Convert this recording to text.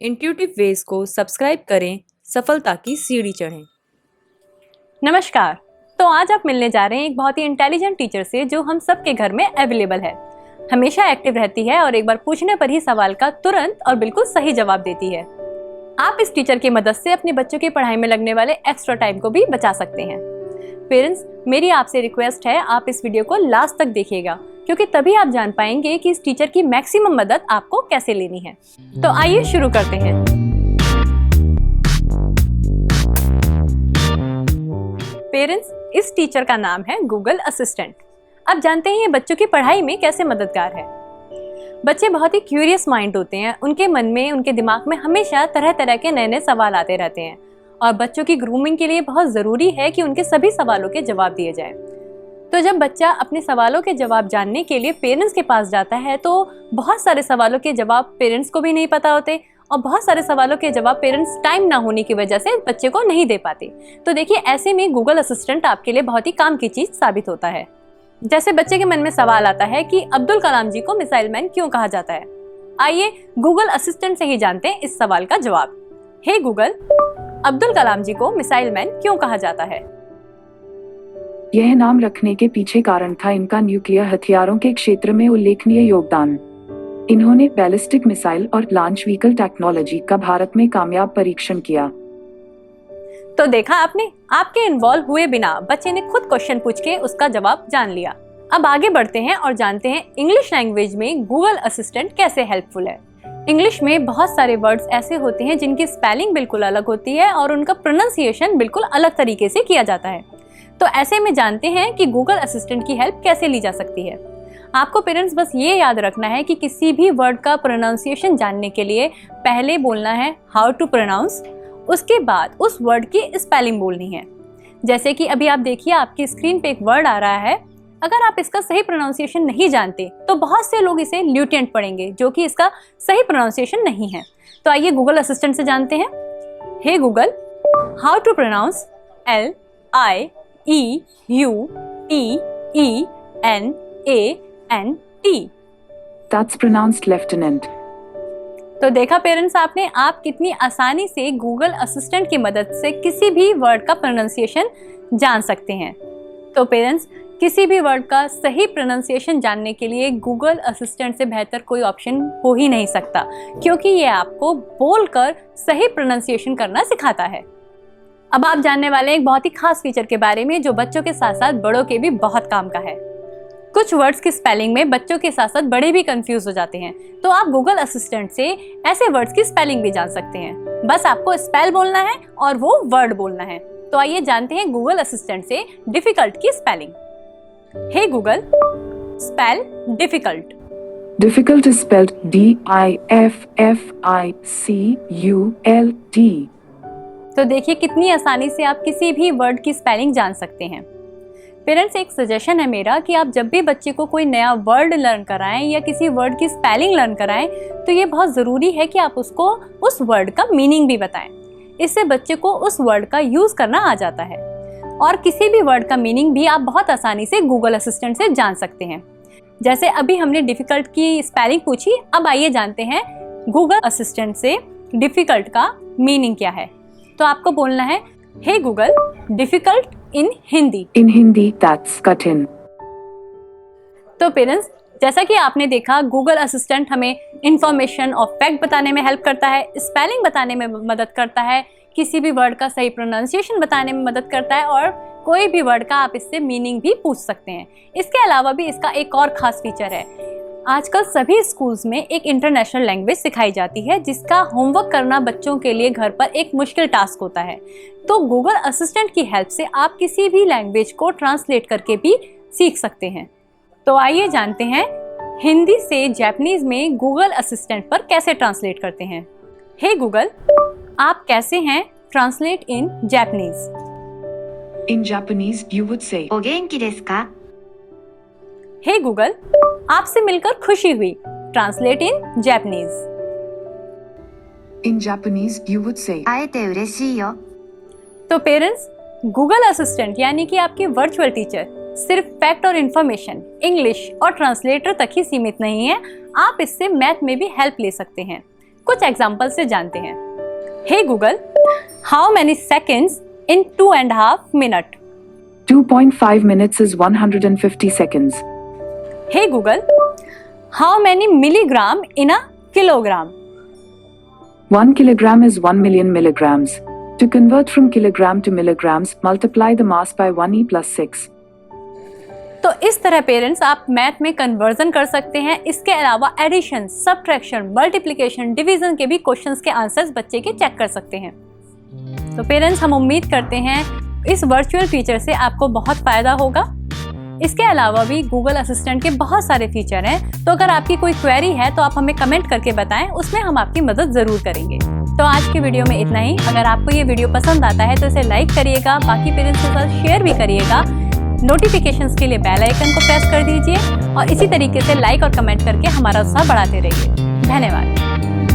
Intuitive veg को subscribe करें, सफलता की सीढ़ी चढ़ें। नमस्कार। तो आज आप मिलने जा रहे हैं एक बहुत ही इंटेलिजेंट टीचर से जो हम सबके घर में अवेलेबल है, हमेशा एक्टिव रहती है और एक बार पूछने पर ही सवाल का तुरंत और बिल्कुल सही जवाब देती है। आप इस टीचर की मदद से अपने बच्चों की पढ़ाई में लगने वाले एक्स्ट्रा टाइम को भी बचा सकते हैं। पेरेंट्स, मेरी आपसे रिक्वेस्ट है, आप इस वीडियो को लास्ट तक देखिएगा क्योंकि तभी आप जान पाएंगे कि इस टीचर की मैक्सिमम मदद आपको कैसे लेनी है। तो आइए शुरू करते हैं। पेरेंट्स, इस टीचर का नाम है गूगल असिस्टेंट। अब जानते हैं ये बच्चों की पढ़ाई में कैसे मददगार है। बच्चे बहुत ही क्यूरियस माइंड होते हैं, उनके मन में, उनके दिमाग में हमेशा तरह तरह के नए नए सवाल आते रहते हैं और बच्चों की ग्रूमिंग के लिए बहुत ज़रूरी है कि उनके सभी सवालों के जवाब दिए जाएं। तो जब बच्चा अपने सवालों के जवाब जानने के लिए पेरेंट्स के पास जाता है तो बहुत सारे सवालों के जवाब पेरेंट्स को भी नहीं पता होते और बहुत सारे सवालों के जवाब पेरेंट्स टाइम ना होने की वजह से बच्चे को नहीं दे पाते। तो देखिए, ऐसे में गूगल असिस्टेंट आपके लिए बहुत ही काम की चीज साबित होता है। जैसे बच्चे के मन में सवाल आता है कि अब्दुल कलाम जी को मिसाइल मैन क्यों कहा जाता है। आइए गूगल असिस्टेंट से ही जानते हैं इस सवाल का जवाब। हे गूगल, अब्दुल कलाम जी को मिसाइल मैन क्यों कहा जाता है? यह नाम रखने के पीछे कारण था इनका न्यूक्लियर हथियारों के क्षेत्र में उल्लेखनीय योगदान। इन्होंने बैलिस्टिक मिसाइल और लॉन्च व्हीकल टेक्नोलॉजी का भारत में कामयाब परीक्षण किया। तो देखा आपने, आपके इन्वॉल्व हुए बिना बच्चे ने खुद क्वेश्चन पूछ के उसका जवाब जान लिया। अब आगे बढ़ते हैं और जानते हैं इंग्लिश लैंग्वेज में गूगल असिस्टेंट कैसे हेल्पफुल है। इंग्लिश में बहुत सारे वर्ड्स ऐसे होते हैं जिनकी स्पेलिंग बिल्कुल अलग होती है और उनका प्रोनाउंसिएशन बिल्कुल अलग तरीके से किया जाता है। तो ऐसे में जानते हैं कि गूगल असिस्टेंट की हेल्प कैसे ली जा सकती है। आपको पेरेंट्स बस ये याद रखना है कि किसी भी वर्ड का प्रोनाउंसिएशन जानने के लिए पहले बोलना है हाउ टू प्रोनाउंस, उसके बाद उस वर्ड की स्पेलिंग बोलनी है। जैसे कि अभी आप देखिए, आपकी स्क्रीन पे एक वर्ड आ रहा है, अगर आप इसका सही प्रोनाउंसिएशन नहीं जानते तो बहुत से लोग इसे ल्यूटेंट पढ़ेंगे जो कि इसका सही प्रोनाउंसिएशन नहीं है। तो आइए गूगल असिस्टेंट से जानते हैं। Hey Google, how to pronounce LIEUTENANT? That's pronounced lieutenant. तो देखा पेरेंट्स आपने, आप कितनी आसानी से गूगल असिस्टेंट की मदद से किसी भी वर्ड का प्रोनाउंसिएशन जान सकते हैं। तो पेरेंट्स, किसी भी वर्ड का सही प्रोनाउंसिएशन जानने के लिए गूगल असिस्टेंट से बेहतर कोई ऑप्शन हो ही नहीं सकता, क्योंकि ये आपको बोलकर सही प्रोनाउंसिएशन करना सिखाता है। अब आप जानने वाले एक बहुत ही खास फीचर के बारे में जो बच्चों के साथ साथ बड़ों के भी बहुत काम का है। कुछ वर्ड्स की स्पेलिंग में बच्चों के साथ साथ बड़े भी कंफ्यूज हो जाते हैं, तो आप गूगल असिस्टेंट से ऐसे वर्ड्स की स्पेलिंग भी जान सकते हैं। बस आपको स्पेल बोलना है और वो वर्ड बोलना है। तो आइए जानते हैं गूगल असिस्टेंट से डिफिकल्ट की spelling. Hey Google, spell difficult. Difficult is spelled DIFFICULT. तो देखिए कितनी आसानी से आप किसी भी वर्ड की स्पेलिंग जान सकते हैं। पेरेंट्स, एक सजेशन है मेरा कि आप जब भी बच्चे को कोई नया वर्ड लर्न कराएं या किसी वर्ड की स्पेलिंग लर्न कराएं तो ये बहुत ज़रूरी है कि आप उसको उस वर्ड का मीनिंग भी बताएं। इससे बच्चे को उस वर्ड का यूज़ करना आ जाता है और किसी भी वर्ड का मीनिंग भी आप बहुत आसानी से गूगल असिस्टेंट से जान सकते हैं। जैसे अभी हमने डिफ़िकल्ट की स्पेलिंग पूछी, अब आइए जानते हैं गूगल असिस्टेंट से डिफ़िकल्ट का मीनिंग क्या है। तो आपको बोलना है, hey Google, difficult in Hindi. In Hindi, that's कठिन। तो पेरेंट्स, जैसा कि आपने देखा, गूगल असिस्टेंट हमें इंफॉर्मेशन और फैक्ट बताने में हेल्प करता है, स्पेलिंग बताने में मदद करता है, किसी भी वर्ड का सही प्रोनाउंसिएशन बताने में मदद करता है और कोई भी वर्ड का आप इससे मीनिंग भी पूछ सकते हैं। इसके अलावा भी इसका एक और खास फीचर है, आजकल सभी स्कूल्स में एक इंटरनेशनल लैंग्वेज सिखाई जाती है जिसका होमवर्क करना बच्चों के लिए घर पर एक मुश्किल टास्क होता है। तो गूगल असिस्टेंट की हेल्प से आप किसी भी लैंग्वेज को ट्रांसलेट करके भी सीख सकते हैं। तो आइए जानते हैं हिंदी से जापानीज में गूगल असिस्टेंट पर कैसे ट्रांसलेट करते हैं। हे गूगल, आप कैसे हैं? Translate in Japanese. In Japanese, you would say, お元気ですか? Hey Google, आपसे मिलकर खुशी हुई। Translate in Japanese. In Japanese, you would say, 会えて嬉しいよ。तो पेरेंट्स, गूगल असिस्टेंट यानी कि आपकी वर्चुअल टीचर सिर्फ फैक्ट और इन्फॉर्मेशन, इंग्लिश और ट्रांसलेटर तक ही सीमित नहीं है, आप इससे मैथ में भी हेल्प ले सकते हैं। कुछ एग्जाम्पल से जानते हैं। Hey Google, how many seconds in 2.5 minute? 2.5 minutes is 150 seconds. Hey Google, how many milligram in a kilogram? 1 kilogram is 1 million milligrams. To convert from kilogram to milligrams, multiply the mass by 1e plus 6. तो इस तरह parents आप math में conversion कर सकते हैं। इसके अलावा एडिशन, सब्ट्रैक्शन, मल्टीप्लिकेशन, डिवीजन के भी क्वेश्चंस के आंसर्स बच्चे के चेक कर सकते हैं। तो पेरेंट्स, हम उम्मीद करते हैं इस वर्चुअल फीचर से आपको बहुत फ़ायदा होगा। इसके अलावा भी गूगल असिस्टेंट के बहुत सारे फीचर हैं, तो अगर आपकी कोई क्वेरी है तो आप हमें कमेंट करके बताएं, उसमें हम आपकी मदद ज़रूर करेंगे। तो आज की वीडियो में इतना ही। अगर आपको ये वीडियो पसंद आता है तो इसे लाइक करिएगा, बाकी पेरेंट्स के साथ शेयर भी करिएगा। नोटिफिकेशंस के लिए बेल आइकन को प्रेस कर दीजिए और इसी तरीके से लाइक और कमेंट करके हमारा उत्साह बढ़ाते रहिए। धन्यवाद।